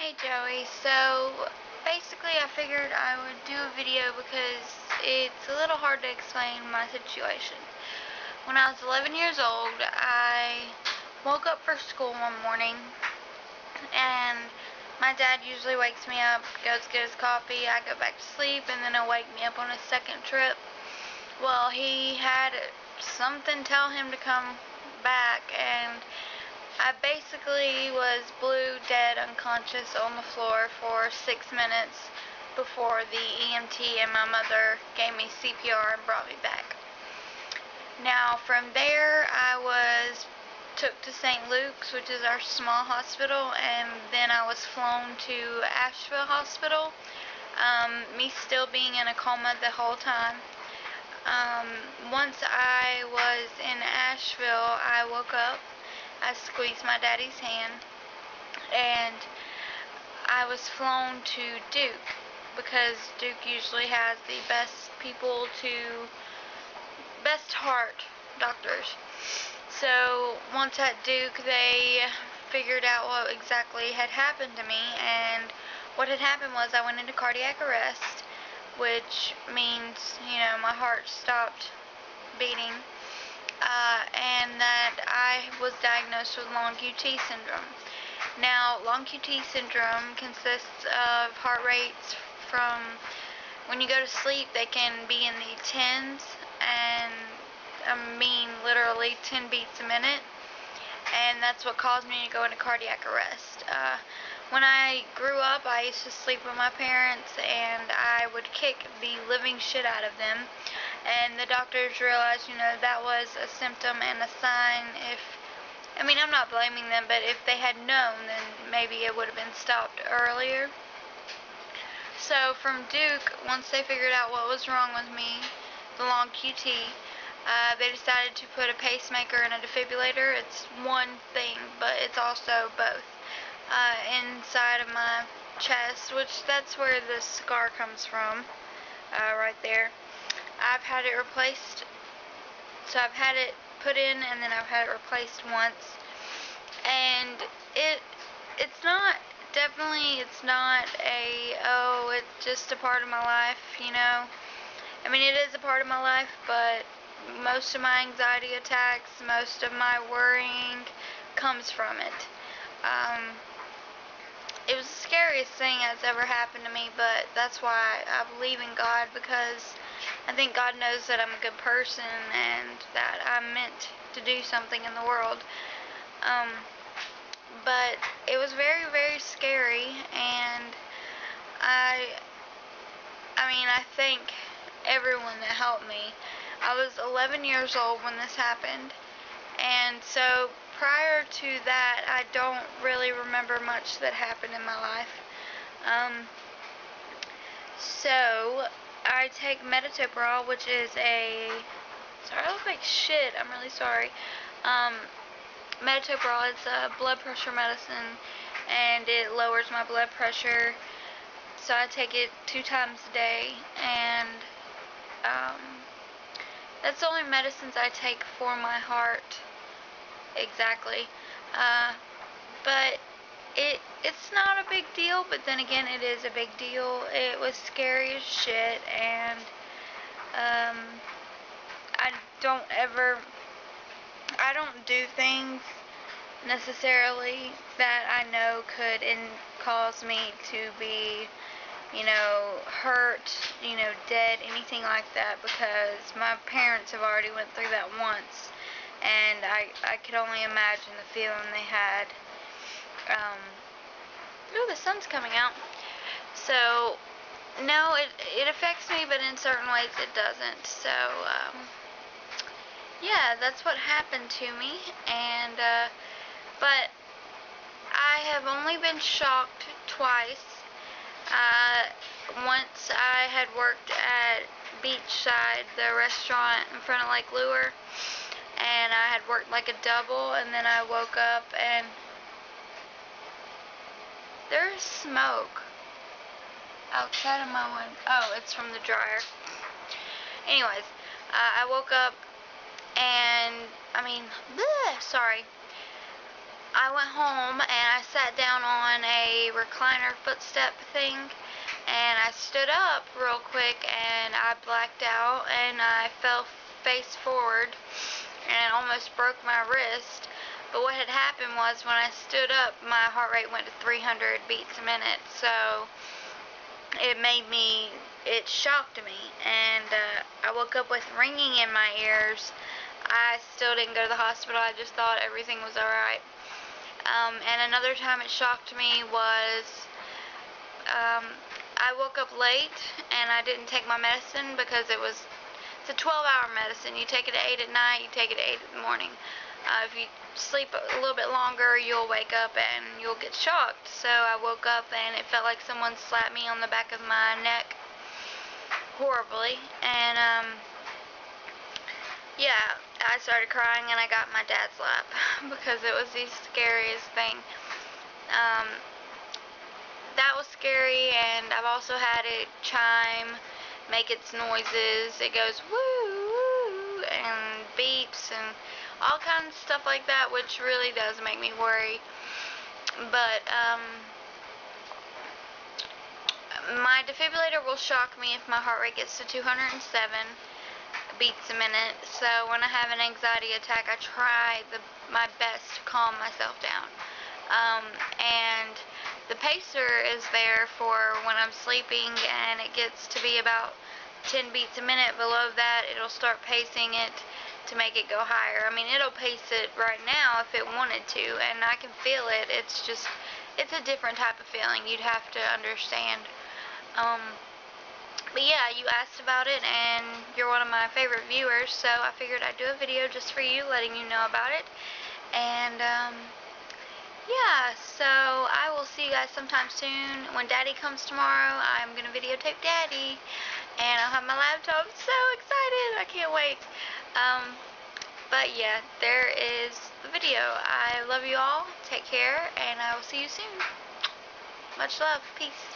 Hey Joey, so basically I figured I would do a video because it's a little hard to explain my situation. When I was 11 years old, I woke up for school one morning and my dad usually wakes me up, goes get his coffee, I go back to sleep, and then he'll wake me up on his second trip. Well, he had something tell him to come back, and I basically was blue, dead, unconscious on the floor for 6 minutes before the EMT and my mother gave me CPR and brought me back. Now, from there, I was took to St. Luke's, which is our small hospital, and then I was flown to Asheville Hospital, me still being in a coma the whole time. Once I was in Asheville, I woke up. I squeezed my daddy's hand, and I was flown to Duke because Duke usually has the best heart doctors. So once at Duke, they figured out what exactly had happened to me, and what had happened was I went into cardiac arrest, which means, my heart stopped beating. And that I was diagnosed with long QT syndrome. Now, long QT syndrome consists of heart rates from when you go to sleep, they can be in the tens, and literally 10 beats a minute, and that's what caused me to go into cardiac arrest. When I grew up, I used to sleep with my parents, and I would kick the living shit out of them. And the doctors realized, that was a symptom and a sign. I'm not blaming them, but if they had known, then maybe it would have been stopped earlier. So from Duke, once they figured out what was wrong with me, the long QT, they decided to put a pacemaker and a defibrilator. It's one thing, but it's also both, inside of my chest, which that's where the scar comes from, right there. I've had it replaced, so I've had it put in, and then I've had it replaced once, and it's not it's just a part of my life, it is a part of my life, but most of my anxiety attacks, most of my worrying comes from it. It was the scariest thing that's ever happened to me, but that's why I believe in God, because I think God knows that I'm a good person and that I'm meant to do something in the world. But it was very, very scary, and I thank everyone that helped me. I was 11 years old when this happened, and so prior to that, I don't really remember much that happened in my life. So I take metoprolol, which is sorry, I look like shit, I'm really sorry. Metoprolol is a blood pressure medicine, and it lowers my blood pressure. So I take it 2 times a day, and that's the only medicines I take for my heart, exactly. But it's not a big deal, but then again, it is a big deal. It was scary as shit, and I don't do things necessarily that I know could cause me to be, hurt, dead, anything like that, because my parents have already went through that once, and I could only imagine the feeling they had. The sun's coming out. So, no, it affects me, but in certain ways it doesn't. So, yeah, that's what happened to me, and, but I have only been shocked twice. Once I had worked at Beachside, the restaurant in front of Lake Lure, and I had worked like a double, and then I woke up and there's smoke outside of my window. Oh, it's from the dryer. Anyways, I woke up and, sorry. I went home and I sat down on a recliner footstep thing, and I stood up real quick and I blacked out and I fell face forward and almost broke my wrist. But what had happened was when I stood up, my heart rate went to 300 beats a minute, so it shocked me, and I woke up with ringing in my ears. I still didn't go to the hospital. I just thought everything was alright. And another time it shocked me was I woke up late and I didn't take my medicine because it's a 12-hour medicine. You take it at 8 at night, you take it at 8 in the morning. If you sleep a little bit longer, you'll wake up and you'll get shocked. So I woke up and it felt like someone slapped me on the back of my neck horribly. And yeah, I started crying and I got my dad's lap because it was the scariest thing. That was scary, and I've also had it chime, make its noises. It goes woo, woo, and beeps, and all kinds of stuff like that, which really does make me worry. But, my defibrillator will shock me if my heart rate gets to 207 beats a minute. So when I have an anxiety attack, I try my best to calm myself down. And the pacer is there for when I'm sleeping and it gets to be about 10 beats a minute. Below that, it'll start pacing it to make it go higher. I mean, it'll pace it right now if it wanted to, and I can feel it. It's a different type of feeling. You'd have to understand. But yeah, you asked about it, and you're one of my favorite viewers, so I figured I'd do a video just for you, letting you know about it. And, yeah, so I will see you guys sometime soon. When Daddy comes tomorrow, I'm going to videotape Daddy, and I'll have my laptop. I'm so excited. I can't wait. But yeah, there is the video. I love you all. Take care, and I will see you soon. Much love. Peace.